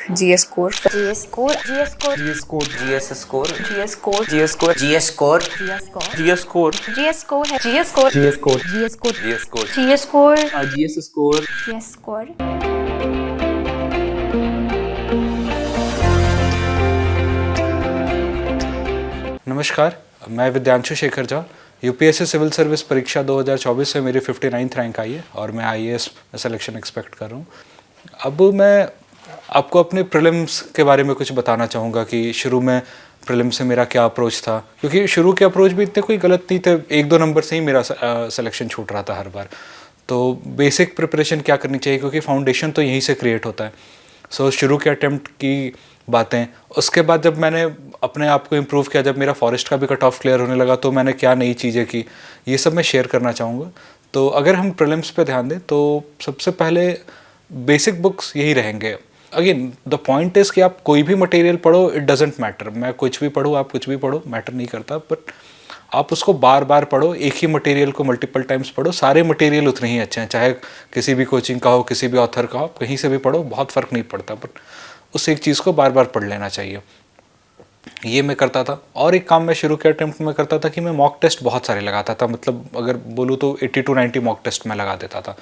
GS score, GS score, GS score, GS score, GS score, GS score, GS score, GS score, GS score, GS score, GS score है, GS score, GS score, GS score, GS score, GS score, GS score. GS score. नमस्कार, मैं Vidyanshu Shekhar Jha. UPSC civil service परीक्षा 2024 में मेरी 59th rank आई है और मैं IAS में सिलेक्शन एक्सपेक्ट कर रहा हूँ। अब मैं आपको अपने प्रीलिम्स के बारे में कुछ बताना चाहूँगा कि शुरू में प्रीलिम्स से मेरा क्या अप्रोच था, क्योंकि शुरू के अप्रोच भी इतने कोई गलत नहीं थे, 1-2 नंबर से ही मेरा सिलेक्शन छूट रहा था हर बार। तो बेसिक प्रिपरेशन क्या करनी चाहिए, क्योंकि फाउंडेशन तो यहीं से क्रिएट होता है। सो शुरू के अटेम्प्ट की बातें, उसके बाद जब मैंने अपने आप को इम्प्रूव किया, जब मेरा फॉरेस्ट का भी कट ऑफ क्लियर होने लगा, तो मैंने क्या नई चीज़ें की, ये सब मैं शेयर करना चाहूँगा। तो अगर हम प्रीलिम्स पे ध्यान दें तो सबसे पहले बेसिक बुक्स यही रहेंगे। अगेन द पॉइंट इज़ कि आप कोई भी मटेरियल पढ़ो, इट डजेंट मैटर। मैं कुछ भी पढ़ूँ, आप कुछ भी पढ़ो, मैटर नहीं करता, बट आप उसको बार बार पढ़ो, एक ही मटेरियल को मल्टीपल टाइम्स पढ़ो। सारे मटेरियल उतने ही अच्छे हैं, चाहे किसी भी कोचिंग का हो, किसी भी ऑथर का हो, आप कहीं से भी पढ़ो, बहुत फ़र्क नहीं पड़ता, बट उस एक चीज़ को बार बार पढ़ लेना चाहिए। ये मैं करता था। और एक काम मैं शुरू के अटेम्प्ट में करता था कि मैं मॉक टेस्ट बहुत सारे लगाता था, मतलब अगर बोलूँ तो 80 to 90 मॉक टेस्ट मैं लगा देता था।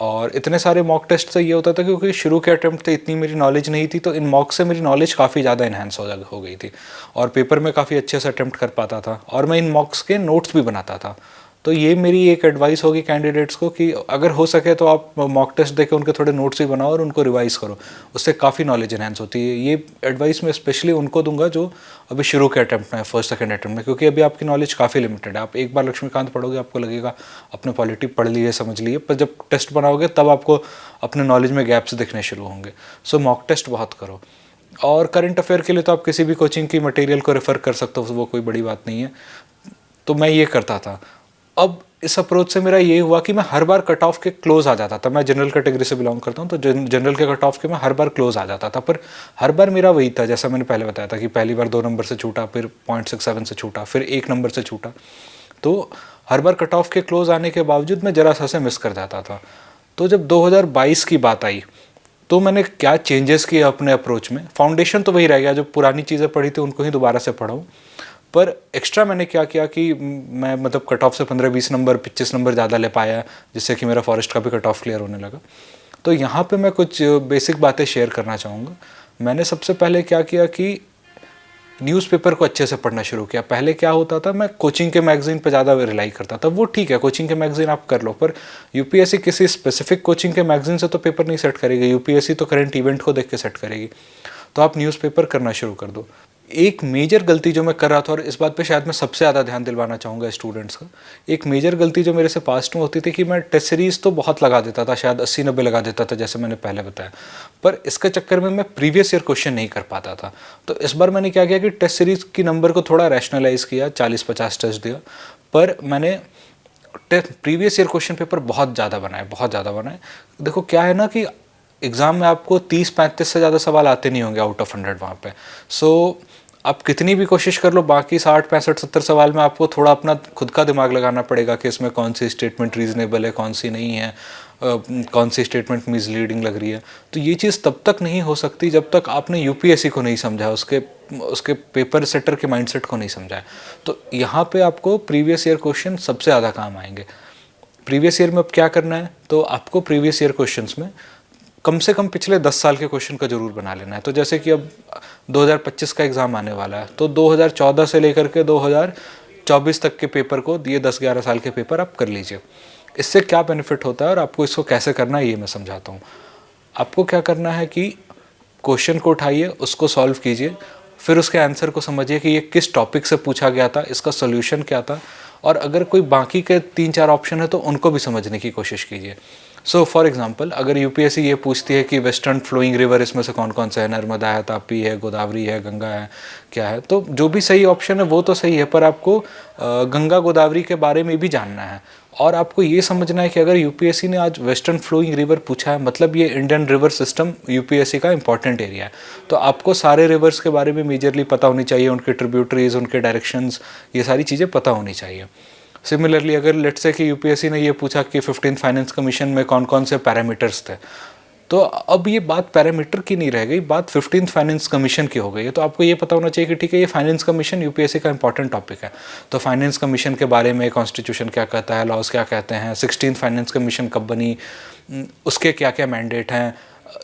और इतने सारे मॉक टेस्ट से ये होता था क्योंकि शुरू के अटेम्प्ट से इतनी मेरी नॉलेज नहीं थी, तो इन मॉक से मेरी नॉलेज काफ़ी ज़्यादा इन्हेंस हो गई थी और पेपर में काफ़ी अच्छे से अटेम्प्ट कर पाता था और मैं इन मॉक्स के नोट्स भी बनाता था। तो ये मेरी एक एडवाइस होगी कैंडिडेट्स को कि अगर हो सके तो आप मॉक टेस्ट देके उनके थोड़े नोट्स भी बनाओ और उनको रिवाइज़ करो, उससे काफ़ी नॉलेज इन्हेंस होती है। ये एडवाइस मैं स्पेशली उनको दूंगा जो अभी शुरू के अटेम्प्ट में, फर्स्ट सेकंड अटेम्प्ट में, क्योंकि अभी आपकी नॉलेज काफ़ी लिमिटेड है। आप एक बार लक्ष्मीकांत पढ़ोगे, आपको लगेगा अपने पॉलिटी पढ़ लिए, समझ लिए, पर जब टेस्ट बनाओगे तब आपको अपने नॉलेज में गैप्स दिखने शुरू होंगे। सो मॉक टेस्ट बहुत करो। और करंट अफेयर के लिए तो आप किसी भी कोचिंग की मटेरियल को रेफ़र कर सकते हो, वो कोई बड़ी बात नहीं है। तो मैं ये करता था। अब इस अप्रोच से मेरा ये हुआ कि मैं हर बार कट ऑफ के क्लोज आ जाता था। मैं जनरल कैटेगरी से बिलोंग करता हूँ, तो जनरल के कट ऑफ के मैं हर बार क्लोज आ जाता था, पर हर बार मेरा वही था, जैसा मैंने पहले बताया था कि पहली बार 2 नंबर से छूटा, फिर 0.67 से छूटा, फिर 1 नंबर से छूटा। तो हर बार कट ऑफ के क्लोज आने के बावजूद मैं जरा सा से मिस कर जाता था। तो जब 2022 की बात आई तो मैंने क्या चेंजेस किए अपने अप्रोच में। फाउंडेशन तो वही रह गया, जो पुरानी चीज़ें पढ़ी थी उनको ही दोबारा से पढ़ाऊँ, पर एक्स्ट्रा मैंने क्या किया कि मैं मतलब कट ऑफ से 15-20 नंबर 25 नंबर ज़्यादा ले पाया, जिससे कि मेरा फॉरेस्ट का भी कट ऑफ क्लियर होने लगा। तो यहाँ पे मैं कुछ बेसिक बातें शेयर करना चाहूँगा। मैंने सबसे पहले क्या किया कि न्यूज़पेपर को अच्छे से पढ़ना शुरू किया। पहले क्या होता था, मैं कोचिंग के मैगज़ीन पे ज़्यादा रिलाई करता था। वो ठीक है, कोचिंग के मैगज़ीन आप कर लो, पर यूपीएससी किसी स्पेसिफिक कोचिंग के मैगज़ीन से तो पेपर नहीं सेट करेगी। यूपीएससी तो करंट इवेंट को देख के सेट करेगी। तो आप न्यूज़पेपर करना शुरू कर दो। एक मेजर गलती जो मैं कर रहा था, और इस बात पे शायद मैं सबसे ज़्यादा ध्यान दिलवाना चाहूँगा स्टूडेंट्स का, एक मेजर गलती जो मेरे से पास्ट में होती थी कि मैं टेस्ट सीरीज़ तो बहुत लगा देता था, शायद 80-90 लगा देता था, जैसे मैंने पहले बताया, पर इसके चक्कर में मैं प्रीवियस ईयर क्वेश्चन नहीं कर पाता था। तो इस बार मैंने क्या किया कि टेस्ट सीरीज़ की नंबर को थोड़ा रैशनलाइज़ किया, 40-50 टेस्ट दिया, पर मैंने प्रीवियस ईयर क्वेश्चन पेपर बहुत ज़्यादा बनाए। देखो क्या है ना कि एग्ज़ाम में आपको 30-35 से ज़्यादा सवाल आते नहीं होंगे आउट ऑफ 100 वहाँ पे। सो आप कितनी भी कोशिश कर लो, बाकी 60-65-70 सवाल में आपको थोड़ा अपना खुद का दिमाग लगाना पड़ेगा कि इसमें कौन सी स्टेटमेंट रीज़नेबल है, कौन सी नहीं है, कौन सी स्टेटमेंट मिसलीडिंग लग रही है। तो ये चीज़ तब तक नहीं हो सकती जब तक आपने यूपीएससी को नहीं समझा, उसके पेपर सेटर के माइंडसेट को नहीं समझा है। तो यहाँ पे आपको प्रीवियस ईयर क्वेश्चन सबसे ज़्यादा काम आएंगे। प्रीवियस ईयर में अब क्या करना है, तो आपको प्रीवियस ईयर क्वेश्चंस में कम से कम पिछले 10 साल के क्वेश्चन का जरूर बना लेना है। तो जैसे कि अब 2025 का एग्ज़ाम आने वाला है, तो 2014 से लेकर के 2024 तक के पेपर को, ये 10-11 साल के पेपर आप कर लीजिए। इससे क्या बेनिफिट होता है और आपको इसको कैसे करना है ये मैं समझाता हूँ। आपको क्या करना है कि क्वेश्चन को उठाइए, उसको सॉल्व कीजिए, फिर उसके आंसर को समझिए कि ये किस टॉपिक से पूछा गया था, इसका सोल्यूशन क्या था, और अगर कोई बाकी के 3-4 ऑप्शन है तो उनको भी समझने की कोशिश कीजिए। सो फॉर एग्जांपल, अगर यूपीएससी ये पूछती है कि वेस्टर्न फ्लोइंग रिवर इसमें से कौन कौन से है, नर्मदा है, तापी है, गोदावरी है, गंगा है, क्या है, तो जो भी सही ऑप्शन है वो तो सही है, पर आपको गंगा गोदावरी के बारे में भी जानना है। और आपको ये समझना है कि अगर यूपीएससी ने आज वेस्टर्न फ्लोइंग रिवर पूछा है, मतलब ये इंडियन रिवर सिस्टम यूपीएससी का इंपॉर्टेंट एरिया है। तो आपको सारे रिवर्स के बारे में मेजरली पता होनी चाहिए, उनके ट्रिब्यूटरीज, उनके डायरेक्शंस, ये सारी चीज़ें पता होनी चाहिए। सिमिलरली अगर लेट्स से कि यूपीएससी ने ये पूछा कि 15th फाइनेंस कमीशन में कौन कौन से पैरामीटर्स थे, तो अब ये बात पैरामीटर की नहीं रह गई, बात 15th फाइनेंस कमीशन की हो गई है। तो आपको ये पता होना चाहिए कि ठीक है, ये फाइनेंस कमीशन यूपीएससी का इंपॉर्टेंट टॉपिक है। तो फाइनेंस कमीशन के बारे में कॉन्स्टिट्यूशन क्या कहता है, लॉज क्या कहते हैं, 16th फाइनेंस कमीशन कब बनी, उसके क्या क्या मैंडेट हैं,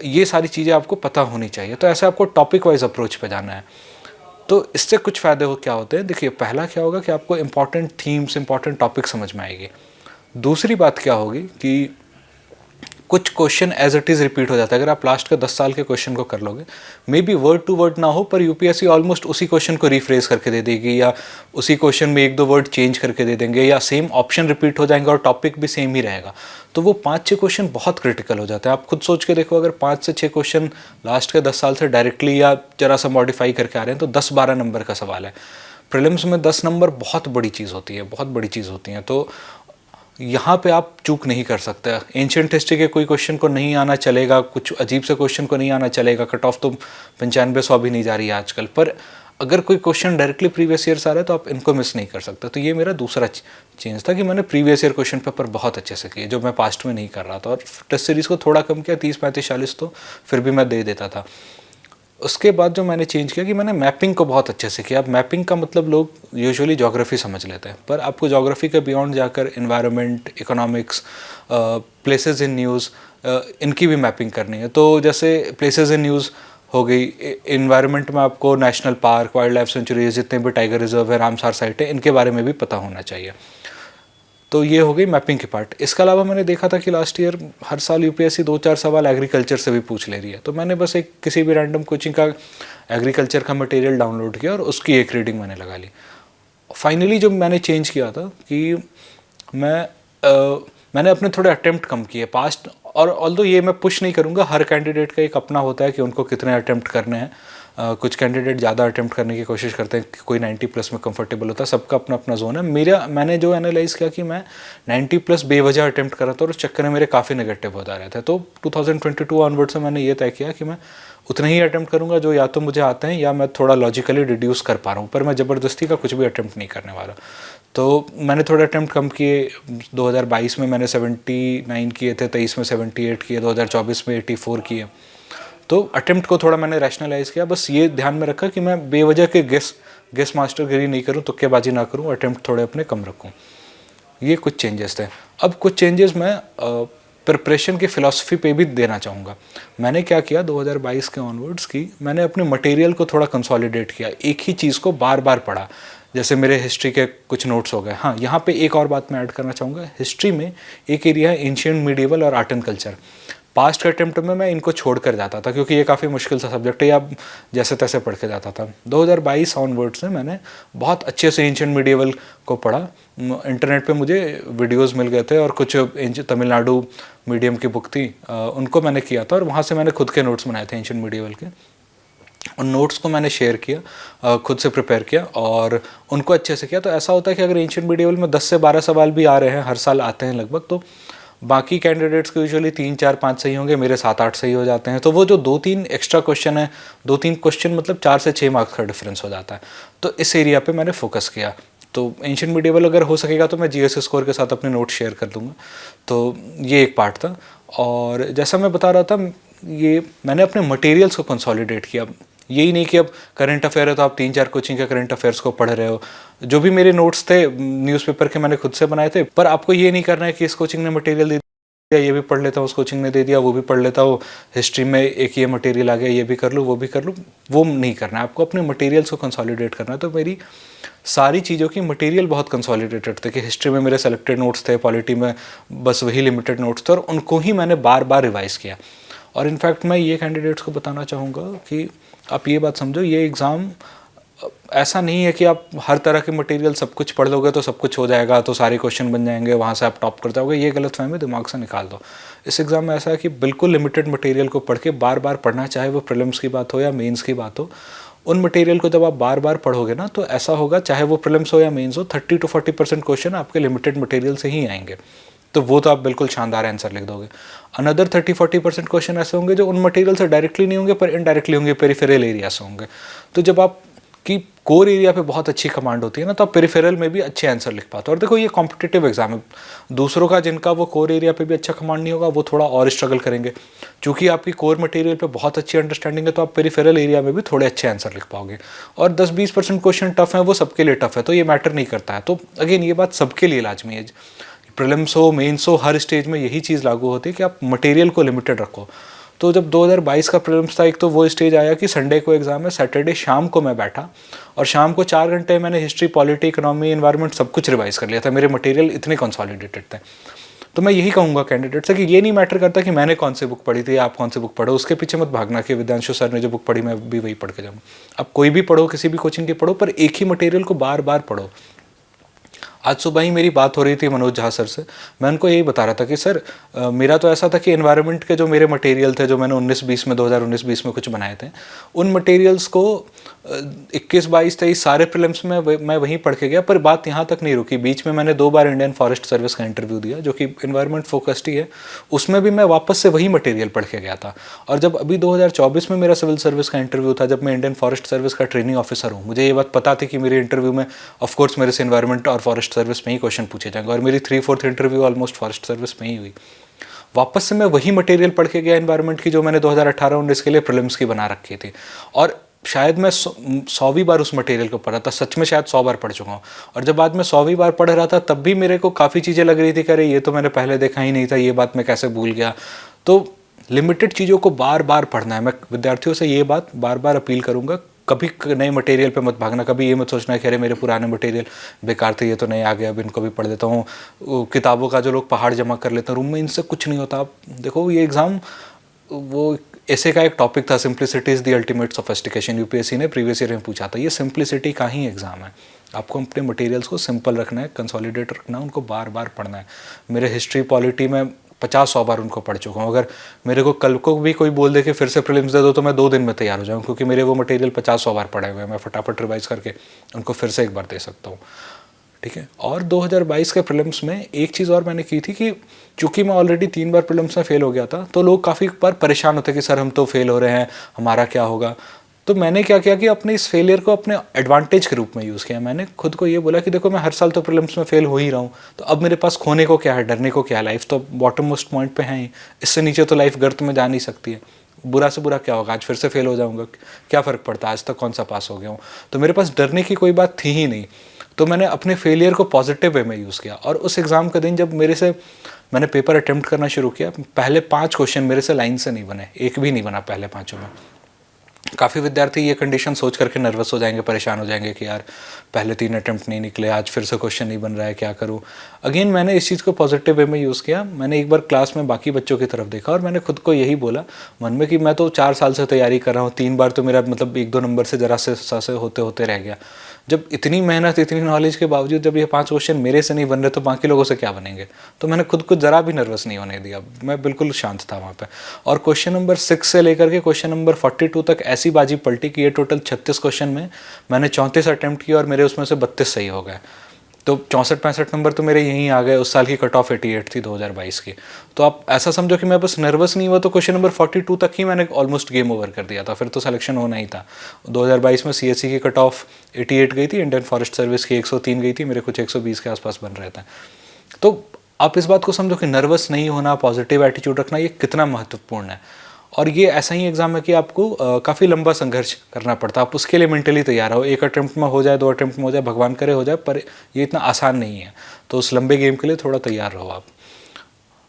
ये सारी चीज़ें आपको पता होनी चाहिए। तो ऐसे आपको टॉपिक वाइज अप्रोच पे जाना है। तो इससे कुछ फ़ायदे क्या होते हैं, देखिए पहला क्या होगा कि आपको इंपॉर्टेंट थीम्स, इंपॉर्टेंट टॉपिक समझ में आएगी। दूसरी बात क्या होगी कि कुछ question as it is repeat हो जाता है। अगर आप लास्ट के 10 साल के क्वेश्चन को कर लोगे, maybe word to word ना हो, पर यूपीएससी ऑलमोस्ट उसी क्वेश्चन को रिफ्रेश करके दे देगी, या उसी क्वेश्चन में 1-2 वर्ड चेंज करके दे देंगे, या सेम ऑप्शन रिपीट हो जाएंगे और टॉपिक भी सेम ही रहेगा। तो वो 5-6 क्वेश्चन बहुत क्रिटिकल हो जाते हैं। आप खुद सोच के देखो, अगर 5 से 6 क्वेश्चन लास्ट के 10 साल से डायरेक्टली या जरा सा मॉडिफाई करके आ रहे हैं, तो 10-12 नंबर का सवाल है। प्रीलिम्स में 10 नंबर बहुत बड़ी चीज़ होती है, बहुत बड़ी चीज़ होती है। तो यहाँ पे आप चूक नहीं कर सकते। एंशिएंट हिस्ट्री के कोई क्वेश्चन को नहीं आना चलेगा, कुछ अजीब से क्वेश्चन को नहीं आना चलेगा। कट ऑफ तो 95-100 भी नहीं जा रही है आजकल, पर अगर कोई क्वेश्चन डायरेक्टली प्रीवियस ईयर आ रहा है तो आप इनको मिस नहीं कर सकते। तो ये मेरा दूसरा चेंज था कि मैंने प्रीवियस ईयर क्वेश्चन पेपर बहुत अच्छे से किए, जो मैं पास्ट में नहीं कर रहा था। और टेस्ट सीरीज़ को थोड़ा कम किया, 30-35-40 तो फिर भी मैं दे देता था। उसके बाद जो मैंने चेंज किया कि मैंने मैपिंग को बहुत अच्छे से किया। अब मैपिंग का मतलब लोग यूजुअली ज्योग्राफी समझ लेते हैं, पर आपको ज्योग्राफी के बियॉन्ड जाकर environment, economics, places in news, इनकी भी मैपिंग करनी है। तो जैसे प्लेसेस इन न्यूज़ हो गई, इन्वायरमेंट में आपको national park, wild life sanctuaries, जितने भी टाइगर रिजर्व है, रामसार साइट है, इनके बारे में भी पता होना चाहिए। तो ये हो गई मैपिंग की पार्ट। इसके अलावा मैंने देखा था कि लास्ट ईयर हर साल यूपीएससी 2-4 सवाल एग्रीकल्चर से भी पूछ ले रही है। तो मैंने बस एक किसी भी रैंडम कोचिंग का एग्रीकल्चर का मटेरियल डाउनलोड किया और उसकी एक रीडिंग मैंने लगा ली। फाइनली जो मैंने चेंज किया था कि मैंने अपने थोड़े अटेम्प्ट कम किए पास्ट। और ऑल्दो ये मैं पुश नहीं करूँगा, हर कैंडिडेट का एक अपना होता है कि उनको कितने अटेम्प्ट करने हैं। कुछ कैंडिडेट ज़्यादा अटेम्प्ट करने की कोशिश करते हैं, कोई 90+ में कंफर्टेबल होता है। सबका अपना अपना जोन है। मैंने जो एनालाइज़ किया कि मैं 90+ बेवजह अटेम्प्ट कर रहा था और उस चक्कर में मेरे काफ़ी नेगेटिव होता रहे थे। तो 2022 ऑनवर्ड से मैंने ये तय किया कि मैं उतने ही अटेम्प्ट करूँगा जो या तो मुझे आते हैं या मैं थोड़ा लॉजिकली रिड्यूस कर पा रहा हूँ, पर मैं ज़बरदस्ती का कुछ भी अटेम्प्ट नहीं करने वाला। तो मैंने थोड़े अटेम्प्ट कम किए। 2022 में मैंने 79 किए थे, 23 में 78 किए, 2024 में 84 किए। तो अटेम्प्ट को थोड़ा मैंने रैशनलाइज़ किया। बस ये ध्यान में रखा कि मैं बेवजह के गेस मास्टरगिरी नहीं करूं, तुक्केबाजी ना करूं, अटेम्प्ट थोड़े अपने कम रखूं। ये कुछ चेंजेस थे। अब कुछ चेंजेस मैं प्रिपरेशन की फ़िलासफ़ी पे भी देना चाहूँगा। मैंने क्या किया 2022 के ऑनवर्ड्स की, मैंने अपने मटेरियल को थोड़ा कंसोलिडेट किया। एक ही चीज़ को बार बार पढ़ा। जैसे मेरे हिस्ट्री के कुछ नोट्स हो गए। हाँ, यहाँ पे एक और बात मैं ऐड करना चाहूँगा। हिस्ट्री में एक एरिया है एंशिएंट, मिडिवल और आर्ट एंड कल्चर। पास्ट के अटेम्प्ट में मैं इनको छोड़ कर जाता था क्योंकि ये काफ़ी मुश्किल सा सब्जेक्ट है, या जैसे तैसे पढ़ के जाता था। 2022 ऑनवर्ड्स में मैंने बहुत अच्छे से एंशिएंट मिडिवल को पढ़ा। इंटरनेट पे मुझे वीडियोस मिल गए थे और कुछ तमिलनाडु मीडियम की बुक थी, उनको मैंने किया था और वहाँ से मैंने खुद के नोट्स बनाए थे एंशिएंट मिडिवल के। उन नोट्स को मैंने शेयर किया, खुद से प्रिपेयर किया और उनको अच्छे से किया। तो ऐसा होता है कि अगर एंशिएंट मिडिवल में 10 से 12 सवाल भी आ रहे हैं, हर साल आते हैं लगभग, तो बाकी कैंडिडेट्स के यूजुअली 3, 4, 5 सही होंगे, मेरे 7, 8 सही हो जाते हैं। तो वो जो 2-3 एक्स्ट्रा क्वेश्चन है, 2-3 क्वेश्चन मतलब 4 से 6 मार्क्स का डिफरेंस हो जाता है। तो इस एरिया पे मैंने फोकस किया। तो एंशिएंट मिडिवल अगर हो सकेगा तो मैं जीएस स्कोर के साथ अपने नोट शेयर कर दूंगा। तो ये एक पार्ट था। और जैसा मैं बता रहा था, ये मैंने अपने मटेरियल्स को कंसोलिडेट किया। यही नहीं कि अब करंट अफेयर है तो आप 3-4 कोचिंग के करंट अफेयर्स को पढ़ रहे हो। जो भी मेरे नोट्स थे न्यूज़पेपर के मैंने खुद से बनाए थे। पर आपको ये नहीं करना है कि इस कोचिंग ने मटेरियल दे दिया, ये भी पढ़ लेता हूँ, उस कोचिंग ने दे दिया, वो भी पढ़ लेता हूँ, हिस्ट्री में एक ये मटेरियल आ गया, ये भी कर लूँ, वो भी कर लूँ। वो नहीं करना है, आपको अपने मटेरियल्स को कंसोलिडेट करना है। तो मेरी सारी चीज़ों की मटेरियल बहुत कंसोलिडेटेड थे कि हिस्ट्री में मेरे सेलेक्टेड नोट्स थे, पॉलिटी में बस वही लिमिटेड नोट्स थे और उनको ही मैंने बार बार रिवाइज़ किया। और इनफैक्ट मैं ये कैंडिडेट्स को बताना चाहूँगा कि आप ये बात समझो, ये एग्ज़ाम ऐसा नहीं है कि आप हर तरह के मटेरियल सब कुछ पढ़ लोगे तो सब कुछ हो जाएगा, तो सारे क्वेश्चन बन जाएंगे, वहाँ से आप टॉप कर जाओगे। ये गलतफहमी दिमाग से निकाल दो। इस एग्ज़ाम में ऐसा है कि बिल्कुल लिमिटेड मटेरियल को पढ़ के बार बार पढ़ना, चाहे वो प्रीलिम्स की बात हो या मेंस की बात हो। उन मटेरियल को जब आप बार बार पढ़ोगे ना, तो ऐसा होगा, चाहे वो प्रीलिम्स हो या मेंस हो, 30 to 40% क्वेश्चन आपके लिमिटेड मटेरियल से ही आएंगे। तो वो तो आप बिल्कुल शानदार आंसर लिख दोगे। अनदर 30-40% क्वेश्चन ऐसे होंगे जो उन मटेरियल से डायरेक्टली नहीं होंगे पर इनडायरेक्टली होंगे, पेरिफेरल एरिया से होंगे। तो जब आप कि कोर एरिया पे बहुत अच्छी कमांड होती है ना, तो आप पेरिफेरल में भी अच्छे आंसर लिख पाते हो। और देखो ये कॉम्पिटिटिव एग्जाम है, दूसरों का जिनका वो कोर एरिया पे भी अच्छा कमांड नहीं होगा वो थोड़ा और स्ट्रगल करेंगे। चूँकि आपकी कोर मटेरियल पे बहुत अच्छी अंडरस्टैंडिंग है तो आप पेरिफेरल एरिया में भी थोड़े अच्छे आंसर लिख पाओगे। और 10-20% क्वेश्चन टफ है, वो सबके लिए टफ है, तो ये मैटर नहीं करता है। तो अगेन ये बात सबके लिए लाजमी है, प्रीलिम्स हो मेंस हो, हर स्टेज में यही चीज़ लागू होती है कि आप मटेरियल को लिमिटेड रखो। तो जब 2022 का प्रीलिम्स था, एक तो वो स्टेज आया कि संडे को एग्ज़ाम है, सैटरडे शाम को मैं बैठा और शाम को 4 घंटे मैंने हिस्ट्री, पॉलिटी, इकोनॉमी, एनवायरनमेंट सब कुछ रिवाइज कर लिया था। मेरे मटेरियल इतने कंसोलिडेटेड थे। तो मैं यही कहूँगा कैंडिडेट से कि ये नहीं मैटर करता कि मैंने कौन सी बुक पढ़ी थी, आप कौन सी बुक पढ़ो, उसके पीछे मत भागना कि विद्यांशु सर ने जो बुक पढ़ी मैं भी वही पढ़ के जाऊँ। आप कोई भी पढ़ो, किसी भी कोचिंग की पढ़ो, पर एक ही मटेरियल को बार बार पढ़ो। आज सुबह ही मेरी बात हो रही थी मनोज झा सर से, मैं उनको यही बता रहा था कि सर मेरा तो ऐसा था कि एनवायरनमेंट के जो मेरे मटेरियल थे, जो मैंने 2019-20 में कुछ बनाए थे, उन मटेरियल्स को 21-22-23 सारे प्रीलिम्स में मैं वहीं पढ़ के गया। पर बात यहाँ तक नहीं रुकी, बीच में मैंने 2 बार इंडियन फॉरेस्ट सर्विस का इंटरव्यू दिया जो कि एनवायरनमेंट फोकस्ड ही है, उसमें भी मैं वापस से वही मटेरियल पढ़ के गया था। और जब अभी 2024 में मेरा सिविल सर्विस का इंटरव्यू था, जब मैं इंडियन फॉरेस्ट सर्विस का ट्रेनिंग ऑफिसर हूँ, मुझे ये बात पता थी कि मेरे इंटरव्यू में ऑफकोर्स मेरे से एनवायरनमेंट और फॉरेस्ट सर्विस में ही क्वेश्चन पूछे जाएंगे, और मेरी 3/4 इंटरव्यू ऑलमोस्ट फॉरेस्ट सर्विस में ही हुई। वापस से मैं वही मटेरियल पढ़ के गया एनवायरनमेंट की, जो मैंने 2018-19 के लिए प्रीलिम्स की बना रखी थी, और शायद मैं 100वीं बार उस मटेरियल को पढ़ा था, सच में शायद 100 बार पढ़ चुका हूँ। और जब बाद में 100वीं बार पढ़ रहा था तब भी मेरे को काफ़ी चीज़ें लग रही थी कि अरे ये तो मैंने पहले देखा ही नहीं था, ये बात मैं कैसे भूल गया। तो लिमिटेड चीज़ों को बार बार पढ़ना है। मैं विद्यार्थियों से ये बात बार बार अपील करूँगा, कभी नए मटेरियल पे मत भागना, कभी ये मत सोचना कि अरे मेरे पुराने मटेरियल बेकार थे, ये तो नए आ गए, अब इनको भी पढ़ लेता हूँ। किताबों का जो लोग पहाड़ जमा कर लेते हैं रूम में, इनसे कुछ नहीं होता। आप देखो ये एग्ज़ाम वो ऐसे का एक टॉपिक था, simplicity is the ultimate sophistication, UPSC ने प्रीवियस ईयर में पूछा था। ये सिंप्लिसिटी का ही एग्ज़ाम है। आपको अपने मटेरियल्स को सिंपल रखना है, कंसोलिडेट रखना है, उनको बार बार पढ़ना है। मेरे हिस्ट्री, पॉलिटी में 50-100 बार उनको पढ़ चुका हूँ। अगर मेरे को कल को भी कोई बोल दे कि फिर से प्रीलिम्स दे दो तो मैं 2 दिन में तैयार हो जाऊँ, क्योंकि मेरे वो मटेरियल 50-100 बार पढ़े हुए हैं। मैं फटाफट रिवाइज करके उनको फिर से एक बार दे सकता हूँ, ठीक है। और 2022 के प्रीलिम्स में एक चीज़ और मैंने की थी कि चूँकि मैं ऑलरेडी 3 बार प्रीलिम्स में फ़ेल हो गया था, तो लोग काफ़ी बार परेशान होते कि सर हम तो फेल हो रहे हैं, हमारा क्या होगा। तो मैंने क्या किया कि अपने इस फेलियर को अपने एडवांटेज के रूप में यूज़ किया। मैंने खुद को ये बोला कि देखो मैं हर साल तो प्रीलिम्स में फेल हो ही रहा हूँ, तो अब मेरे पास खोने को क्या है, डरने को क्या है। लाइफ तो बॉटम मोस्ट पॉइंट पे है ही, इससे नीचे तो लाइफ गर्त में जा नहीं सकती है। बुरा से बुरा क्या होगा, आज फिर से फेल हो जाऊँगा, क्या फ़र्क पड़ता है, आज तक कौन सा पास हो गया हूँ। तो मेरे पास डरने की कोई बात थी ही नहीं। तो मैंने अपने फेलियर को पॉजिटिव वे में यूज़ किया। और उस एग्ज़ाम के दिन जब मैंने पेपर अटेम्प्ट करना शुरू किया, पहले 5 क्वेश्चन मेरे से लाइन से नहीं बने, एक भी नहीं बना पहले 5 में। काफ़ी विद्यार्थी ये कंडीशन सोच करके नर्वस हो जाएंगे, परेशान हो जाएंगे कि यार पहले 3 अटेम्प्ट नहीं निकले, आज फिर से क्वेश्चन नहीं बन रहा है, क्या करूँ। अगेन मैंने इस चीज़ को पॉजिटिव वे में यूज़ किया। मैंने एक बार क्लास में बाकी बच्चों की तरफ देखा और मैंने खुद को यही बोला मन में कि मैं तो 4 साल से तैयारी कर रहा हूँ, 3 बार तो मेरा मतलब 1-2 नंबर से ज़रा से होते होते रह गया। जब इतनी मेहनत, इतनी नॉलेज के बावजूद जब ये 5 क्वेश्चन मेरे से नहीं बन रहे तो बाकी लोगों से क्या बनेंगे। तो मैंने खुद को ज़रा भी नर्वस नहीं होने दिया, मैं बिल्कुल शांत था वहाँ पे। और क्वेश्चन नंबर 6 से लेकर के क्वेश्चन नंबर 42 तक ऐसी बाजी पलटी कि ये टोटल 36 क्वेश्चन में मैंने 34 अटैम्प्ट किए और मेरे उसमें से 32 सही हो गए। तो 64-65 नंबर तो मेरे यहीं आ गए। उस साल की कट ऑफ 88 थी 2022 की। तो आप ऐसा समझो कि मैं बस नर्वस नहीं हुआ तो क्वेश्चन नंबर 42 तक ही मैंने ऑलमोस्ट गेम ओवर कर दिया था, फिर तो सिलेक्शन होना ही था। 2022 में सीएसई की कट ऑफ 88 गई थी, इंडियन फॉरेस्ट सर्विस की 103 गई थी, मेरे कुछ 120 के आसपास बन रहे थे। तो आप इस बात को समझो कि नर्वस नहीं होना, पॉजिटिव एटीट्यूड रखना, ये कितना महत्वपूर्ण है। और ये ऐसा ही एग्ज़ाम है कि आपको काफ़ी लंबा संघर्ष करना पड़ता है, आप उसके लिए मेंटली तैयार हो। 1 अटेम्प्ट में हो जाए, 2 अटेम्प्ट में हो जाए, भगवान करे हो जाए, पर ये इतना आसान नहीं है। तो उस लंबे गेम के लिए थोड़ा तैयार रहो आप।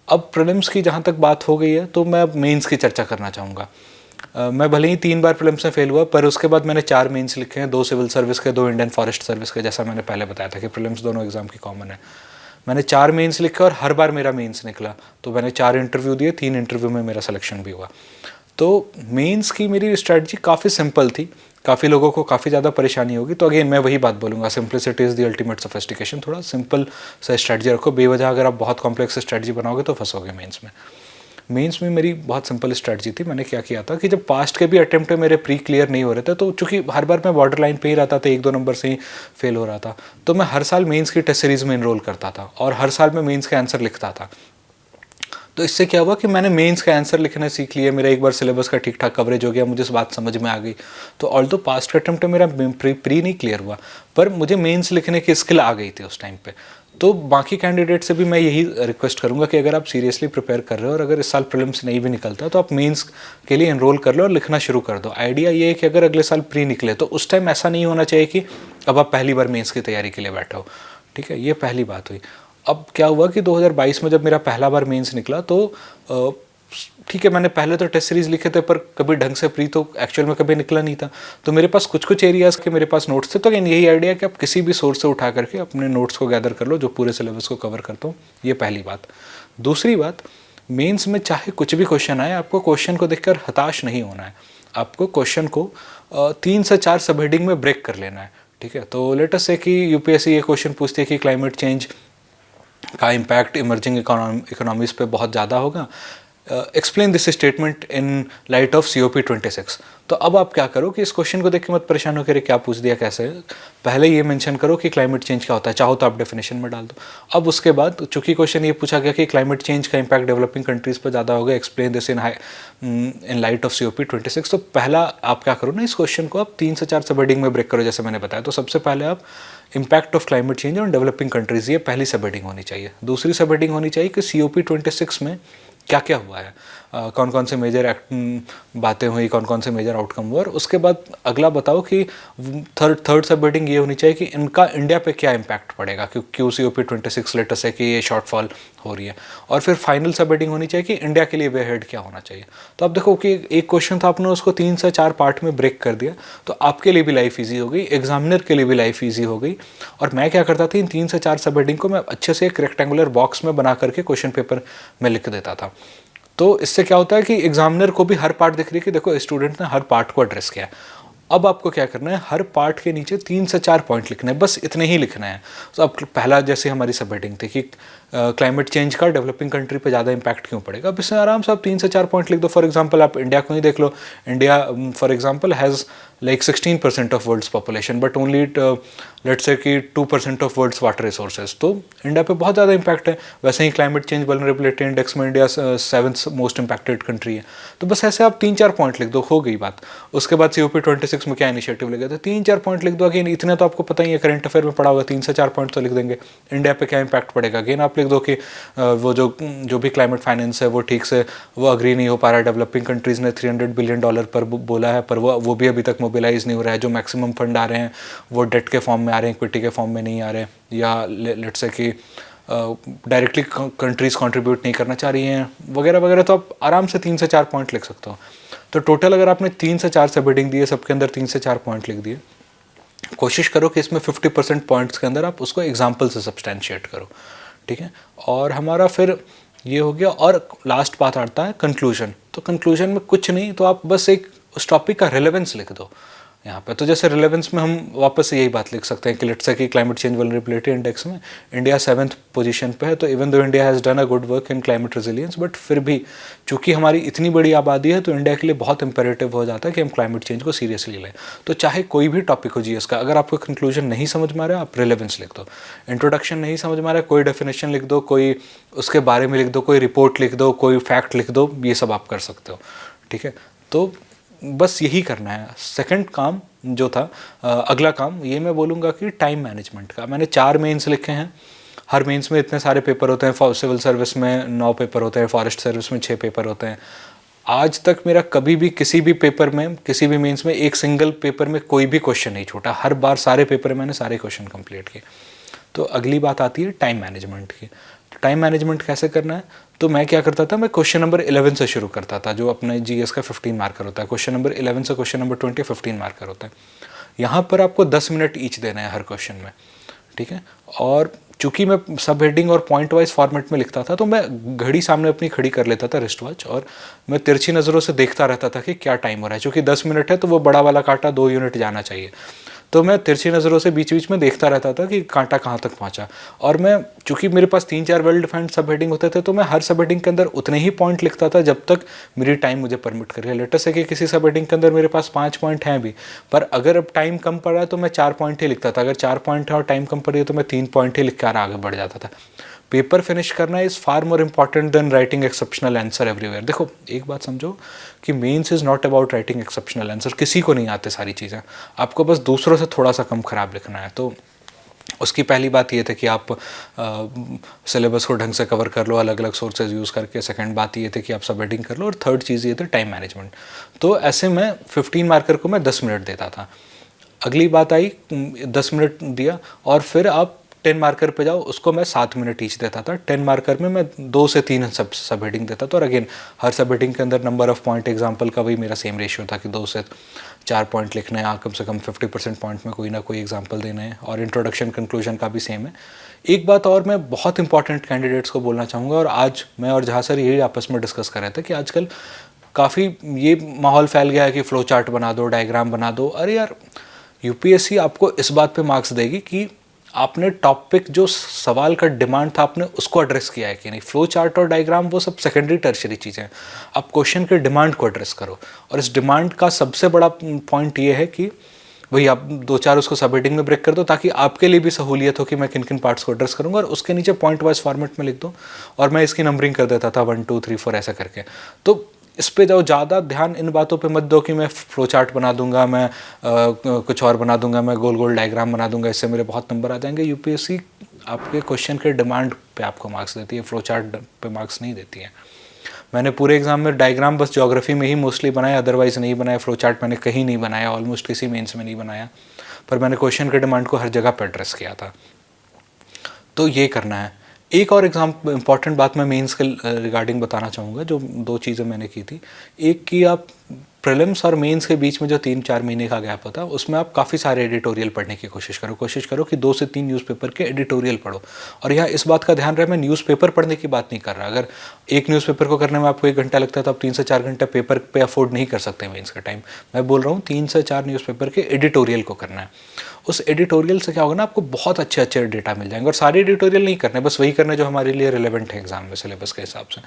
अब प्रीलिम्स की जहाँ तक बात हो गई है तो मैं अब मेंस की चर्चा करना चाहूँगा। मैं भले ही 3 बार प्रीलिम्स में फेल हुआ, पर उसके बाद मैंने 4 मेंस लिखे हैं, 2 सिविल सर्विस के, 2 इंडियन फॉरेस्ट सर्विस के। जैसा मैंने पहले बताया था कि प्रीलिम्स दोनों एग्जाम की कॉमन है। मैंने 4 मेंस लिखे और हर बार मेरा मेंस निकला। तो मैंने 4 इंटरव्यू दिए, 3 इंटरव्यू में मेरा सिलेक्शन भी हुआ। तो मेंस की मेरी स्ट्रैटेजी काफ़ी सिंपल थी। काफ़ी लोगों को काफ़ी ज़्यादा परेशानी होगी, तो अगेन मैं वही बात बोलूँगा, simplicity is the ultimate sophistication. थोड़ा सिंपल सा स्ट्रैटेजी रखो। बेवजह अगर आप बहुत कॉम्प्लेक्स स्ट्रैटेजी बनाओगे तो फंसोगे मेंस में। मेंस में मेरी बहुत सिंपल स्ट्रैटेजी थी। मैंने क्या किया था कि जब पास्ट के भी अटेम्प्ट मेरे प्री क्लियर नहीं हो रहे थे, तो चूँकि हर बार मैं बॉर्डर लाइन पे ही रहता था, 1-2 नंबर से ही फेल हो रहा था, तो मैं हर साल मेंस की टेस्ट सीरीज़ में इनरोल करता था और हर साल मैं मेंस के आंसर लिखता था। तो इससे क्या हुआ कि मैंने मेंस का आंसर लिखना सीख लिया, मेरा एक बार सिलेबस का ठीक ठाक कवरेज हो गया, मुझे इस बात समझ में आ गई। तो ऑल्दो पास्ट का अटेम्प्ट मेरा प्री नहीं क्लियर हुआ, पर मुझे मेंस लिखने की स्किल आ गई थी उस टाइम पे। तो बाकी कैंडिडेट से भी मैं यही रिक्वेस्ट करूंगा कि अगर आप सीरियसली प्रिपेयर कर रहे हो और अगर इस साल प्रीलिम्स नहीं भी निकलता तो आप मेंस के लिए एनरोल कर लो और लिखना शुरू कर दो। आइडिया ये है कि अगर अगले साल प्री निकले तो उस टाइम ऐसा नहीं होना चाहिए कि अब आप पहली बार मेंस की तैयारी के लिए बैठे हो। ठीक है, ये पहली बात हुई। अब क्या हुआ कि 2022 में जब मेरा पहला बार मेंस निकला तो ठीक है, मैंने पहले तो टेस्ट सीरीज लिखे थे पर कभी ढंग से प्री तो एक्चुअल में कभी निकला नहीं था। तो मेरे पास कुछ कुछ एरियाज के मेरे पास नोट्स थे। तो यही आइडिया कि आप किसी भी सोर्स से उठा करके अपने नोट्स को गैदर कर लो जो पूरे सिलेबस को कवर करता हूँ। ये पहली बात। दूसरी बात, मेंस में चाहे कुछ भी क्वेश्चन आए, आपको क्वेश्चन को देखकर हताश नहीं होना है। आपको क्वेश्चन को 3 से 4 सब हेडिंग में ब्रेक कर लेना है। ठीक है, तो लेट अस से कि यूपीएससी ये क्वेश्चन पूछती है कि क्लाइमेट चेंज का इम्पैक्ट इमर्जिंग इकोनॉमीज पे बहुत ज़्यादा होगा, explain this statement in light of COP26। तो अब आप क्या करो कि इस क्वेश्चन को देख के मत परेशान हो कि क्या पूछ दिया कैसे, पहले ये मेंशन करो कि क्लाइमेट चेंज क्या होता है, चाहो तो आप डेफिनेशन में डाल दो। अब उसके बाद चूंकि क्वेश्चन ये पूछा गया कि क्लाइमेट चेंज का इम्पैक्ट डेवलपिंग कंट्रीज पर ज़्यादा होगा, explain this in light of COP26। तो पहला आप क्या करो ना, इस क्वेश्चन को आप 3 से 4 सब हेडिंग में ब्रेक करो जैसे मैंने बताया। तो सबसे पहले आप impact of climate change on developing countries, ये पहली सब हेडिंग होनी चाहिए। दूसरी सब हेडिंग होनी चाहिए कि COP26 में क्या क्या हुआ है, कौन कौन से मेजर बातें हुई, कौन कौन से मेजर आउटकम हुआ। और उसके बाद अगला बताओ कि थर्ड सब हेडिंग ये होनी चाहिए कि इनका इंडिया पे क्या इम्पैक्ट पड़ेगा, क्योंकि COP26 लेटेस्ट है कि ये शॉर्टफॉल हो रही है। और फिर फाइनल सब हेडिंग होनी चाहिए कि इंडिया के लिए वे हेड क्या होना चाहिए। तो आप देखो कि एक क्वेश्चन था, आपने उसको 3 से 4 पार्ट में ब्रेक कर दिया, तो आपके लिए भी लाइफ ईजी हो गई, एग्जामिनर के लिए भी लाइफ ईजी हो गई। और मैं क्या करता था, इन 3 से 4 सब हेडिंग को मैं अच्छे से एक रेक्टेंगुलर बॉक्स में बना करके क्वेश्चन पेपर में लिख देता था। तो इससे क्या होता है कि एग्जामिनर को भी हर पार्ट दिख रही है कि देखो स्टूडेंट ने हर पार्ट को एड्रेस किया है। अब आपको क्या करना है, हर पार्ट के नीचे 3 से 4 पॉइंट लिखने हैं, बस इतने ही लिखना है। तो अब पहला जैसे हमारी सब हेडिंग थी कि क्लाइमेट चेंज का डेवलपिंग कंट्री पे ज़्यादा इंपैक्ट क्यों पड़ेगा। अब इसमें आराम से आप 3 से 4 पॉइंट लिख दो। फॉर एग्जांपल आप इंडिया को ही देख लो। India for example has like 16% of world's population but only let's say कि 2% of world's water resources। तो इंडिया पे बहुत ज़्यादा इम्पैक्ट है। वैसे ही क्लाइमेट चेंज वल्नरेबिलिटी इंडेक्स में India 7th most impacted country है। तो बस ऐसे आप 3-4 पॉइंट लिख दो, हो गई बात। उसके बाद COP26 में क्या इनिशिएटिव लगे, तो 3-4 पॉइंट लिख दो। अगेन इतने तो आपको पता ही है, करंट अफेयर में पढ़ा होगा, 3 से 4 पॉइंट तो लिख देंगे। इंडिया पे क्या इम्पैक्ट पड़ेगा, अगेन आप लिख दो कि वो जो भी क्लाइमेट फाइनेंस है वो ठीक से वो अग्री नहीं हो पा रहा है। डेवलपिंग कंट्रीज़ ने $300 बिलियन पर बोला है, पर वो भी अभी तक मोबिलाइज नहीं हो रहा है। जो मैक्सिमम फंड आ रहे हैं वो डेट के फॉर्म में आ रहे हैं, इक्विटी के फॉर्म में नहीं आ रहे, या लेट्स से कि डायरेक्टली कंट्रीज़ कंट्रीब्यूट नहीं करना चाह रही हैं वगैरह वगैरह। तो आप आराम से 3 से 4 पॉइंट लिख सकते हो। तो टोटल अगर आपने 3 से 4 सब हेडिंग दिए, सबके अंदर 3 से 4 पॉइंट लिख दिए, कोशिश करो कि इसमें 50% पॉइंट्स के अंदर आप उसको एग्जाम्पल से सब्सटेंशिएट करो। ठीक है, और हमारा फिर ये हो गया। और लास्ट बात आता है कंक्लूजन। तो कंक्लूजन में कुछ नहीं, तो आप बस एक उस टॉपिक का रिलेवेंस लिख दो यहाँ पे। तो जैसे रिलेवेंस में हम वापस से यही बात लिख सकते हैं कि लेट्स से कि क्लाइमेट चेंज वल्नरेबिलिटी इंडेक्स में इंडिया 7th पोजीशन पे है। तो even though India has done a good work in climate resilience, but फिर भी चूंकि हमारी इतनी बड़ी आबादी है तो इंडिया के लिए बहुत इंपेरेटिव हो जाता है कि हम क्लाइमेट चेंज को सीरियसली लें। तो चाहे कोई भी टॉपिक हो जीएस का, अगर आपको कंक्लूजन नहीं समझ में आ रहा है, आप रिलेवेंस लिख दो। इंट्रोडक्शन नहीं समझ में आ रहा है, कोई डेफिनेशन लिख दो, कोई उसके बारे में लिख दो, कोई रिपोर्ट लिख दो, कोई फैक्ट लिख दो, ये सब आप कर सकते हो। ठीक है, तो बस यही करना है। सेकंड काम जो था, अगला काम ये मैं बोलूँगा कि टाइम मैनेजमेंट का। मैंने 4 मेंस लिखे हैं। हर मेंस में इतने सारे पेपर होते हैं। सिविल सर्विस में 9 पेपर होते हैं, फॉरेस्ट सर्विस में 6 पेपर होते हैं। आज तक मेरा कभी भी किसी भी पेपर में, किसी भी मेंस में एक सिंगल पेपर में कोई भी क्वेश्चन नहीं छूटा। हर बार सारे पेपर में मैंने सारे क्वेश्चन कंप्लीट किए। तो अगली बात आती है टाइम मैनेजमेंट की। टाइम मैनेजमेंट कैसे करना है, तो मैं क्या करता था, मैं क्वेश्चन नंबर 11 से शुरू करता था, जो अपने जीएस का 15 मार्कर होता है। क्वेश्चन नंबर 11 से क्वेश्चन नंबर 20 15 मार्कर होता है। यहाँ पर आपको 10 मिनट ईच देना है हर क्वेश्चन में। ठीक है, और चूंकि मैं सब हेडिंग और पॉइंट वाइज फॉर्मेट में लिखता था, तो मैं घड़ी सामने अपनी खड़ी कर लेता था, रिस्ट वॉच, और मैं तिरछी नज़रों से देखता रहता था कि क्या टाइम हो रहा है। चूँकि 10 मिनट है तो वो बड़ा वाला कांटा 2 यूनिट जाना चाहिए। तो मैं तिरछी नज़रों से बीच बीच में देखता रहता था कि कांटा कहाँ तक पहुँचा। और मैं चूँकि मेरे पास 3-4 वेल डिफाइंड सब हेडिंग होते थे, तो मैं हर सब हेडिंग के अंदर उतने ही पॉइंट लिखता था जब तक मेरी टाइम मुझे परमिट करे। लेटेस्ट है कि किसी सब हेडिंग के अंदर मेरे पास 5 पॉइंट हैं भी, पर अगर अब टाइम कम पड़ा है तो मैं 4 पॉइंट ही लिखता था। अगर 4 पॉइंट है और टाइम कम पड़ी है तो मैं 3 पॉइंट ही लिख कर आगे बढ़ जाता था। पेपर फिनिश करना is far more important than writing exceptional answer everywhere. देखो एक बात समझो कि mains is not about writing exceptional answer, किसी को नहीं आते सारी चीज़ें, आपको बस दूसरों से थोड़ा सा कम ख़राब लिखना है। तो उसकी पहली बात ये थी कि आप सिलेबस को ढंग से कवर कर लो अलग अलग सोर्सेज यूज़ करके। सेकंड बात ये थी कि आप सब हेडिंग कर लो, और थर्ड चीज़ ये थी टाइम मैनेजमेंट। तो ऐसे में 15 मार्कर को मैं 10 मिनट देता था। अगली बात आई 10 मिनट दिया, और फिर आप 10 मार्कर पे जाओ, उसको मैं 7 मिनट ईच देता था। 10 मार्कर में मैं 2 से 3 सब हेडिंग देता था, और अगेन हर सब हेडिंग के अंदर नंबर ऑफ पॉइंट एग्जाम्पल का वही मेरा सेम रेशियो था कि 2 से 4 पॉइंट लिखने हैं, कम से कम 50% पॉइंट में कोई ना कोई एग्जाम्पल देने हैं, और इंट्रोडक्शन कंक्लूजन का भी सेम है। एक बात और मैं बहुत इंपॉर्टेंट कैंडिडेट्स को बोलना चाहूँगा, और आज मैं और झा सर यही आपस में डिस्कस कर रहे थे कि आजकल काफ़ी ये माहौल फैल गया है कि फ्लो चार्ट बना दो, डायग्राम बना दो। अरे यार, यूपीएससी आपको इस बात पे मार्क्स देगी कि आपने टॉपिक जो सवाल का डिमांड था आपने उसको एड्रेस किया है कि नहीं। फ्लो चार्ट और डायग्राम वो सब सेकेंडरी टर्शरी चीज़ें हैं, आप क्वेश्चन के डिमांड को एड्रेस करो। और इस डिमांड का सबसे बड़ा पॉइंट ये है कि वही आप 2-4 उसको सब हेडिंग में ब्रेक कर दो, ताकि आपके लिए भी सहूलियत हो कि मैं किन किन पार्ट्स को एड्रेस करूँगा, और उसके नीचे पॉइंट वाइज फॉर्मेट में लिख दो। और मैं इसकी नंबरिंग कर देता था 1 2 3 4 ऐसा करके। तो इस पे जाओ, ज़्यादा ध्यान इन बातों पे मत दो कि मैं फ्लो चार्ट बना दूंगा, मैं कुछ और बना दूंगा, मैं गोल गोल डायग्राम बना दूंगा, इससे मेरे बहुत नंबर आ जाएंगे। यूपीएससी आपके क्वेश्चन के डिमांड पे आपको मार्क्स देती है, फ्लो चार्ट पे मार्क्स नहीं देती है। मैंने पूरे एग्जाम में डायग्राम बस ज्योग्राफी में ही मोस्टली बनाया, अदरवाइज़ नहीं बनाया। फ्लो चार्ट मैंने कहीं नहीं बनाया, ऑलमोस्ट किसी मेंस में नहीं बनाया, पर मैंने क्वेश्चन के डिमांड को हर जगह पर एड्रेस किया था। तो ये करना है। एक और इम्पॉर्टेंट बात मैं मेंस के रिगार्डिंग बताना चाहूँगा, जो 2 चीज़ें मैंने की थी। एक कि आप प्रीलिम्स और मेंस के बीच में जो 3-4 महीने का गैप होता है, उसमें आप काफ़ी सारे एडिटोरियल पढ़ने की कोशिश करो कि 2 से 3 न्यूज़पेपर के एडिटोरियल पढ़ो। और यहाँ इस बात का ध्यान रहे, मैं न्यूज़पेपर पढ़ने की बात नहीं कर रहा। अगर एक न्यूज़पेपर को करने में आपको 1 घंटा लगता है तो आप 3 से 4 घंटे पेपर पे अफोर्ड नहीं कर सकते मेंस का टाइम। मैं बोल रहा हूँ 3 से 4 न्यूज़पेपर के एडिटोरियल को करना है। उस एडिटोरियल से क्या होगा ना, आपको बहुत अच्छे अच्छे डेटा मिल जाएंगे। और सारे एडिटोरियल नहीं करने, बस वही करने जो हमारे लिए रिलेवेंट है एग्जाम में सिलेबस के हिसाब से।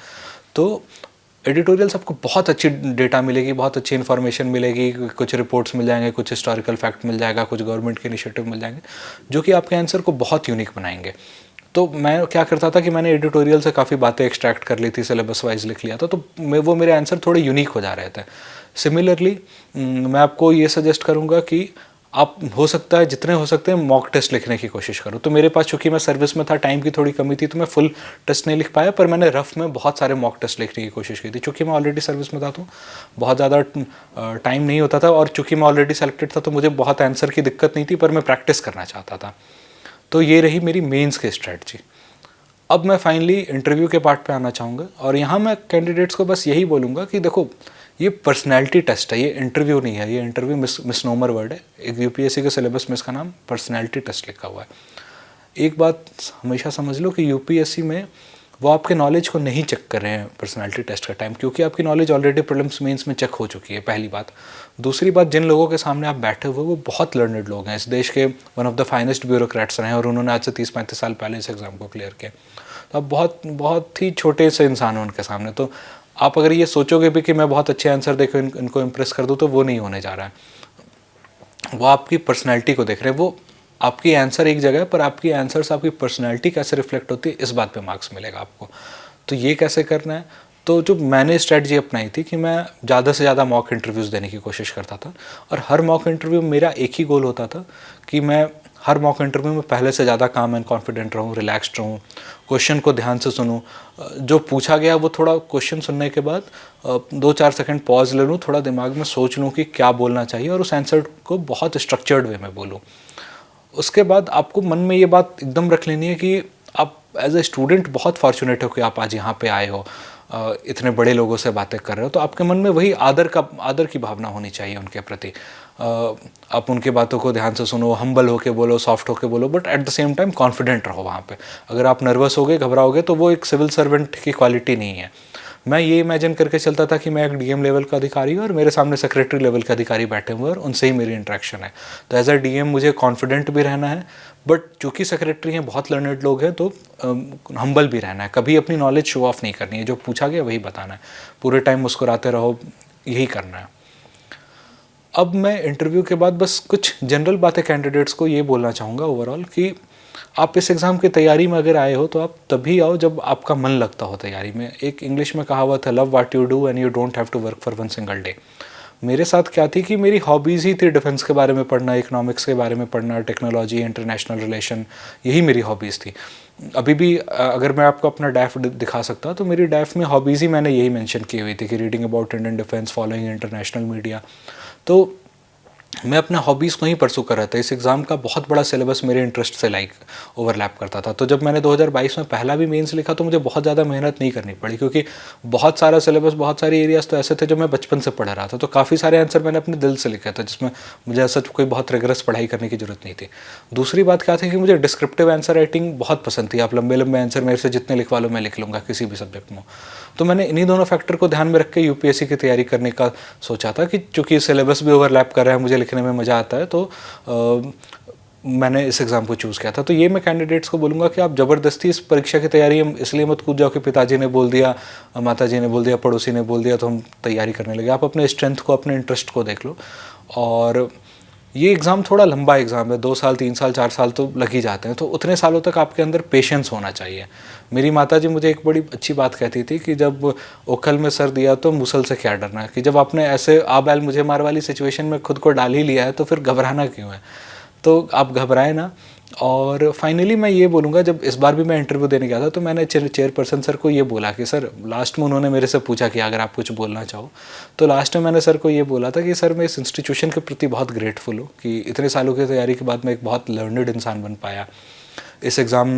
तो एडिटोरियल्स आपको बहुत अच्छी डेटा मिलेगी, बहुत अच्छी इन्फॉर्मेशन मिलेगी, कुछ रिपोर्ट्स मिल जाएंगे, कुछ हिस्टोरिकल फैक्ट मिल जाएगा, कुछ गवर्नमेंट के इनिशिएटिव मिल जाएंगे, जो कि आपके आंसर को बहुत यूनिक बनाएंगे। तो मैं क्या करता था कि मैंने एडिटोरियल से काफ़ी बातें एक्सट्रैक्ट कर ली थी, सिलेबस वाइज लिख लिया था, तो वो मेरे आंसर थोड़े यूनिक हो जा रहे थे। सिमिलरली मैं आपको ये सजेस्ट करूँगा कि आप हो सकता है जितने हो सकते हैं मॉक टेस्ट लिखने की कोशिश करो। तो मेरे पास चूंकि मैं सर्विस में था, टाइम की थोड़ी कमी थी, तो मैं फुल टेस्ट नहीं लिख पाया, पर मैंने रफ में बहुत सारे मॉक टेस्ट लिखने की कोशिश की थी। चूंकि मैं ऑलरेडी सर्विस में था तो बहुत ज़्यादा टाइम नहीं होता था, और चूंकि मैं ऑलरेडी सेलेक्टेड था तो मुझे बहुत आंसर की दिक्कत नहीं थी, पर मैं प्रैक्टिस करना चाहता था। तो ये रही मेरी मेंस की स्ट्रैटेजी। अब मैं फाइनली इंटरव्यू के पार्ट पे आना चाहूँगा, और यहाँ मैं कैंडिडेट्स को बस यही बोलूँगा कि देखो, ये पर्सनैलिटी टेस्ट है, ये इंटरव्यू नहीं है। ये इंटरव्यू मिसनोमर वर्ड है। एक यूपीएससी के सिलेबस में इसका नाम पर्सनैलिटी टेस्ट लिखा हुआ है। एक बात हमेशा समझ लो कि यूपीएससी में वो आपके नॉलेज को नहीं चेक कर रहे हैं पर्सनैलिटी टेस्ट का टाइम, क्योंकि आपकी नॉलेज ऑलरेडी प्रीलिम्स मेंस में चेक हो चुकी है, पहली बात। दूसरी बात, जिन लोगों के सामने आप बैठे हुए वो बहुत लर्नड लोग हैं, इस देश के one of the finest bureaucrats रहे हैं, और उन्होंने आज से 30-35 साल पहले इस एग्ज़ाम को क्लियर किया। तो आप बहुत ही छोटे से इंसान हो उनके सामने। तो आप अगर ये सोचोगे भी कि मैं बहुत अच्छे आंसर देकर इनको इम्प्रेस कर दूँ, तो वो नहीं होने जा रहा है। वो आपकी पर्सनैलिटी को देख रहे हैं। वो आपकी आंसर एक जगह है, पर आपकी आंसर से आपकी पर्सनैलिटी कैसे रिफ्लेक्ट होती है, इस बात पे मार्क्स मिलेगा आपको। तो ये कैसे करना है, तो जो मैंने स्ट्रेटजी अपनाई थी कि मैं ज़्यादा से ज़्यादा मॉक इंटरव्यूज़ देने की कोशिश करता था, और हर मॉक इंटरव्यू में मेरा एक ही गोल होता था कि मैं हर मॉक इंटरव्यू में पहले से ज़्यादा काम एंड कॉन्फिडेंट रहूँ, रिलैक्स्ड रहूँ, क्वेश्चन को ध्यान से सुनूँ, जो पूछा गया वो थोड़ा क्वेश्चन सुनने के बाद 2-4 सेकंड पॉज ले लूँ, थोड़ा दिमाग में सोच लूँ कि क्या बोलना चाहिए, और उस आंसर को बहुत स्ट्रक्चर्ड वे में बोलूँ। उसके बाद आपको मन में ये बात एकदम रख लेनी है कि आप एज ए स्टूडेंट बहुत फॉर्चुनेट हो कि आप आज यहाँ पे आए हो, इतने बड़े लोगों से बातें कर रहे हो। तो आपके मन में वही आदर की भावना होनी चाहिए उनके प्रति। आप उनके बातों को ध्यान से सुनो, हम्बल होके बोलो, सॉफ्ट होके बोलो, but at the same time confident रहो वहाँ पे। अगर आप नर्वस होगे, घबराओगे, तो वो एक सिविल सर्वेंट की क्वालिटी नहीं है। मैं ये इमेजिन करके चलता था कि मैं एक डीएम लेवल का अधिकारी हूँ और मेरे सामने सेक्रेटरी लेवल के अधिकारी बैठे हुए हैं और उनसे ही मेरी इंटरेक्शन है। तो एज अ डीएम मुझे कॉन्फिडेंट भी रहना है, बट चूँकि सेक्रेटरी हैं, बहुत लर्नड लोग हैं, तो हम्बल भी रहना है। कभी अपनी नॉलेज शो ऑफ नहीं करनी है, जो पूछा गया वही बताना है, पूरे टाइम मुस्कुराते रहो, यही करना है। अब मैं इंटरव्यू के बाद बस कुछ जनरल बातें कैंडिडेट्स को ये बोलना चाहूँगा ओवरऑल कि आप इस एग्ज़ाम की तैयारी में अगर आए हो तो आप तभी आओ जब आपका मन लगता हो तैयारी में। एक इंग्लिश में कहावत है, love what you do and you don't have to work for one single day. मेरे साथ क्या थी कि मेरी हॉबीज़ ही थी डिफेंस के बारे में पढ़ना, इकोनॉमिक्स के बारे में पढ़ना, टेक्नोलॉजी, इंटरनेशनल रिलेशन, यही मेरी हॉबीज़ थी। अभी भी अगर मैं आपको अपना डैफ दिखा सकता तो मेरी डैफ में हॉबीज़ ही मैंने यही मेंशन की हुई थी कि reading about Indian defence, following international media. तो मैं अपना हॉबीज़ को ही परसू कर रहा था। इस एग्ज़ाम का बहुत बड़ा सिलेबस मेरे इंटरेस्ट से ओवरलैप करता था। तो जब मैंने 2022 में पहला भी मेंस लिखा तो मुझे बहुत ज़्यादा मेहनत नहीं करनी पड़ी, क्योंकि बहुत सारा सिलेबस, बहुत सारे एरियाज़ तो ऐसे थे जो मैं बचपन से पढ़ रहा था। तो काफ़ी सारे आंसर मैंने अपने दिल से लिखे थे, जिसमें मुझे ऐसा कोई बहुत रिगरस पढ़ाई करने की ज़रूरत नहीं थी। दूसरी बात क्या थी कि मुझे डिस्क्रिप्टिव आंसर राइटिंग बहुत पसंद थी। आप लंबे लंबे आंसर मेरे से जितने लिखवा लो मैं लिख लूँगा किसी भी सब्जेक्ट में। तो मैंने इन्हीं दोनों फैक्टर को ध्यान में रख के यूपीएससी की तैयारी करने का सोचा था कि चूँकि सिलेबस भी ओवरलैप कर रहा है, मुझे लिखने में मज़ा आता है, तो मैंने इस एग्ज़ाम को चूज़ किया था। तो ये मैं कैंडिडेट्स को बोलूँगा कि आप ज़बरदस्ती इस परीक्षा की तैयारी हम इसलिए मत कूद जाओ कि पिताजी ने बोल दिया, माताजी ने बोल दिया, पड़ोसी ने बोल दिया तो हम तैयारी करने लगे। आप अपने स्ट्रेंथ को, अपने इंटरेस्ट को देख लो। और ये एग्ज़ाम थोड़ा लंबा एग्ज़ाम है, 2 साल, 3 साल, 4 साल तो लग ही जाते हैं। तो उतने सालों तक आपके अंदर पेशेंस होना चाहिए। मेरी माताजी मुझे एक बड़ी अच्छी बात कहती थी कि जब ओखल में सर दिया तो मुसल से क्या डरना, कि जब आपने ऐसे आ बैल मुझे मार वाली सिचुएशन में खुद को डाल ही लिया है तो फिर घबराना क्यों है। तो आप घबराए ना। और फाइनली मैं ये बोलूँगा, जब इस बार भी मैं इंटरव्यू देने गया था तो मैंने चेयरपर्सन सर को ये बोला कि सर, लास्ट में उन्होंने मेरे से पूछा कि अगर आप कुछ बोलना चाहो, तो लास्ट में मैंने सर को ये बोला था कि सर, मैं इस इंस्टीट्यूशन के प्रति बहुत ग्रेटफुल हूँ कि इतने सालों की तैयारी के बाद मैं एक बहुत लर्नड इंसान बन पाया। इस एग्ज़ाम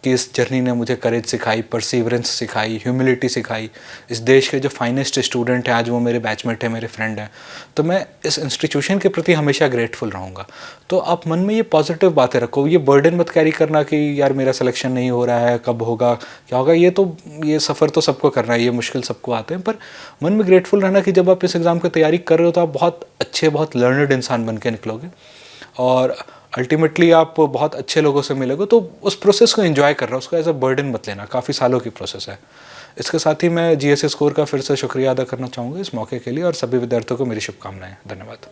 की इस जर्नी ने मुझे करेज सिखाई, परसीवरेंस सिखाई, ह्यूमिलिटी सिखाई। इस देश के जो फाइनेस्ट स्टूडेंट हैं आज वो मेरे बैचमेट हैं, मेरे फ्रेंड हैं। तो मैं इस इंस्टीट्यूशन के प्रति हमेशा ग्रेटफुल रहूँगा। तो आप मन में ये पॉजिटिव बातें रखो, ये बर्डन मत कैरी करना कि यार मेरा सिलेक्शन नहीं हो रहा है, कब होगा, क्या होगा। ये सफ़र तो सबको करना है, ये मुश्किल सबको आते हैं, पर मन में ग्रेटफुल रहना कि जब आप इस एग्ज़ाम की तैयारी कर रहे हो तो आप बहुत अच्छे, बहुत लर्नड इंसान बन के निकलोगे और अल्टीमेटली आप बहुत अच्छे लोगों से मिलोगे। तो उस प्रोसेस को एंजॉय कर रहा हो, उसको एज अ बर्डन मत लेना, काफ़ी सालों की प्रोसेस है। इसके साथ ही मैं जीएसए स्कोर का फिर से शुक्रिया अदा करना चाहूँगा इस मौके के लिए, और सभी विद्यार्थियों को मेरी शुभकामनाएं। धन्यवाद।